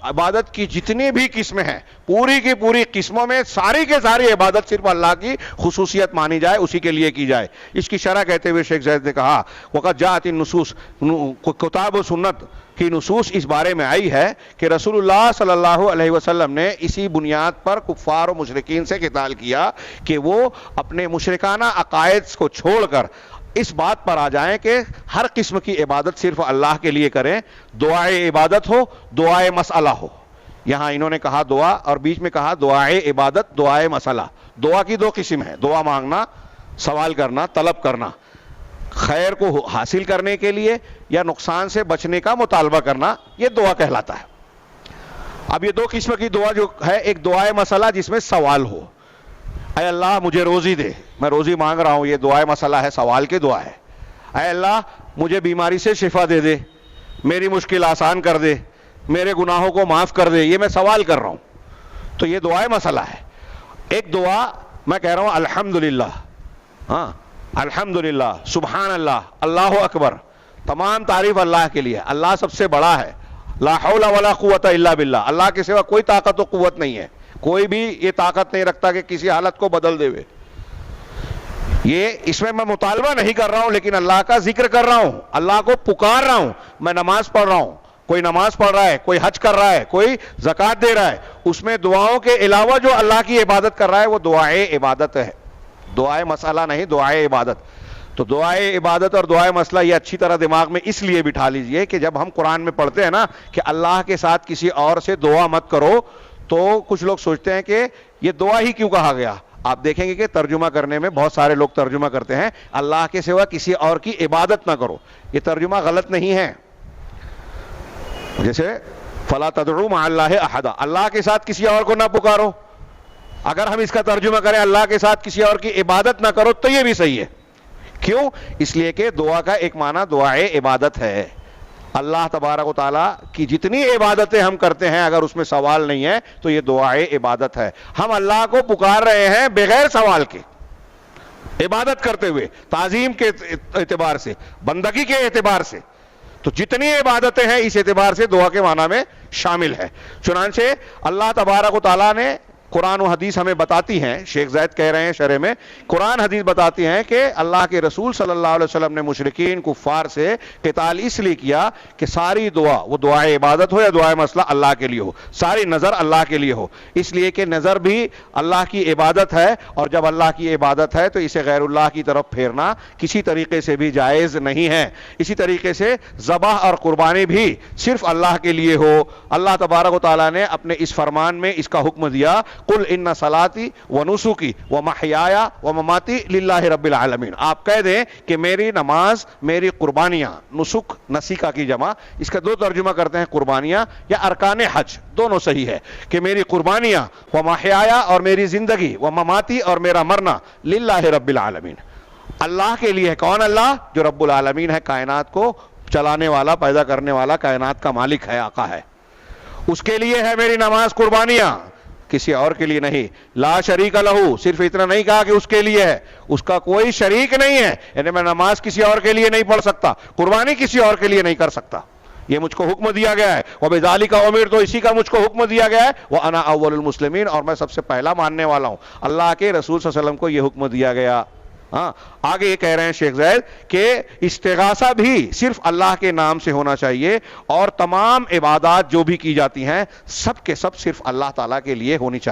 عبادت کی جتنی بھی قسمیں ہیں پوری کی پوری قسموں میں ساری کے ساری عبادت صرف اللہ کی خصوصیت مانی جائے، اسی کے لیے کی جائے۔ اس کی شرح کہتے ہوئے شیخ زید نے کہا وقت جاءت النصوص، کتاب و سنت کی نصوص اس بارے میں آئی ہے کہ رسول اللہ صلی اللہ علیہ وسلم نے اسی بنیاد پر کفار و مشرکین سے قتال کیا کہ وہ اپنے مشرکانہ عقائد کو چھوڑ کر اس بات پر آ جائیں کہ ہر قسم کی عبادت صرف اللہ کے لیے کریں، دعائے عبادت ہو، دعائے مسئلہ ہو۔ یہاں انہوں نے کہا دعا اور بیچ میں کہا دعائے عبادت، دعائے مسئلہ۔ دعا کی دو قسم ہے، دعا مانگنا، سوال کرنا، طلب کرنا، خیر کو حاصل کرنے کے لیے یا نقصان سے بچنے کا مطالبہ کرنا، یہ دعا کہلاتا ہے۔ اب یہ دو قسم کی دعا جو ہے، ایک دعائے مسئلہ جس میں سوال ہو، اے اللہ مجھے روزی دے، میں روزی مانگ رہا ہوں، یہ دعائے مسئلہ ہے، سوال کی دعا ہے۔ اے اللہ مجھے بیماری سے شفا دے دے، میری مشکل آسان کر دے، میرے گناہوں کو معاف کر دے، یہ میں سوال کر رہا ہوں، تو یہ دعائے مسئلہ ہے۔ ایک دعا میں کہہ رہا ہوں الحمدللہ، ہاں الحمدللہ، سبحان اللہ، اللہ اکبر، تمام تعریف اللہ کے لیے، اللہ سب سے بڑا ہے، لا حول ولا قوت الا باللہ، اللہ کے سوا کوئی طاقت و قوت نہیں ہے، کوئی بھی یہ طاقت نہیں رکھتا کہ کسی حالت کو بدل دے ہوئے۔ یہ اس میں مطالبہ نہیں کر رہا ہوں لیکن اللہ کا ذکر کر رہا ہوں، اللہ کو پکار رہا ہوں۔ میں نماز پڑھ رہا ہوں، کوئی نماز پڑھ رہا ہے، کوئی حج کر رہا ہے، کوئی زکوٰۃ دے رہا ہے، اس میں دعاؤں کے علاوہ جو اللہ کی عبادت کر رہا ہے وہ دعائے عبادت ہے، دعائے مسئلہ نہیں، دعائے عبادت۔ تو دعائے عبادت اور دعائے مسئلہ یہ اچھی طرح دماغ میں اس لیے بٹھا لیجئے کہ جب ہم قرآن میں پڑھتے ہیں نا کہ اللہ کے ساتھ کسی اور سے دعا مت کرو، تو کچھ لوگ سوچتے ہیں کہ یہ دعا ہی کیوں کہا گیا۔ آپ دیکھیں گے کہ ترجمہ کرنے میں بہت سارے لوگ ترجمہ کرتے ہیں اللہ کے سوا کسی اور کی عبادت نہ کرو، یہ ترجمہ غلط نہیں ہے۔ جیسے فلا تدعوا مع اللہ احدا، اللہ کے ساتھ کسی اور کو نہ پکارو، اگر ہم اس کا ترجمہ کریں اللہ کے ساتھ کسی اور کی عبادت نہ کرو تو یہ بھی صحیح ہے۔ کیوں؟ اس لیے کہ دعا کا ایک معنی دعائے عبادت ہے۔ اللہ تبارک و تعالیٰ کی جتنی عبادتیں ہم کرتے ہیں اگر اس میں سوال نہیں ہے تو یہ دعائے عبادت ہے۔ ہم اللہ کو پکار رہے ہیں بغیر سوال کے، عبادت کرتے ہوئے، تعظیم کے اعتبار سے، بندگی کے اعتبار سے، تو جتنی عبادتیں ہیں اس اعتبار سے دعا کے معنی میں شامل ہے۔ چنانچہ اللہ تبارک و تعالیٰ نے قرآن و حدیث ہمیں بتاتی ہیں، شیخ زید کہہ رہے ہیں شرح میں، قرآن حدیث بتاتی ہیں کہ اللہ کے رسول صلی اللہ علیہ وسلم نے مشرکین کفار سے قتال اس لیے کیا کہ ساری دعا، وہ دعائے عبادت ہو یا دعائے مسئلہ، اللہ کے لیے ہو، ساری نظر اللہ کے لیے ہو، اس لیے کہ نظر بھی اللہ کی عبادت ہے، اور جب اللہ کی عبادت ہے تو اسے غیر اللہ کی طرف پھیرنا کسی طریقے سے بھی جائز نہیں ہے۔ اسی طریقے سے ذبح اور قربانی بھی صرف اللہ کے لیے ہو۔ اللہ تبارک و تعالیٰ نے اپنے اس فرمان میں اس کا حکم دیا، قل ان صلاتی و نسکی و محیایا و مماتی للہ رب العالمین، آپ کہہ دیں کہ میری نماز، میری قربانیاں، نسک نسیکہ کی جمع، اس کا دو ترجمہ کرتے ہیں قربانیاں یا ارکان حج، دونوں صحیح ہے، کہ میری قربانیاں و محیایا اور میری زندگی و مماتی اور میرا مرنا للہ رب العالمین، اللہ کے لیے ہے۔ کون اللہ؟ جو رب العالمین ہے، کائنات کو چلانے والا، پیدا کرنے والا، کائنات کا مالک ہے، آقا ہے، اس کے لیے ہے میری نماز قربانیاں، کسی اور کے لیے نہیں۔ لا شریک لہو، صرف اتنا نہیں کہا کہ اس کے لیے ہے، اس کا کوئی شریک نہیں ہے، یعنی میں نماز کسی اور کے لیے نہیں پڑھ سکتا، قربانی کسی اور کے لیے نہیں کر سکتا، یہ مجھ کو حکم دیا گیا ہے۔ وَبِذَلِكَ أُمِرْتُ، اسی کا مجھ کو حکم دیا گیا ہے۔ وَأَنَا أَوَّلُ الْمُسْلِمِينَ، اور میں سب سے پہلا ماننے والا ہوں۔ اللہ کے رسول صلی اللہ علیہ وسلم کو یہ حکم دیا گیا۔ ہاں، آگے یہ کہہ رہے ہیں شیخ زید کہ استغاثہ بھی صرف اللہ کے نام سے ہونا چاہیے، اور تمام عبادات جو بھی کی جاتی ہیں سب کے سب صرف اللہ تعالیٰ کے لیے ہونی چاہیے۔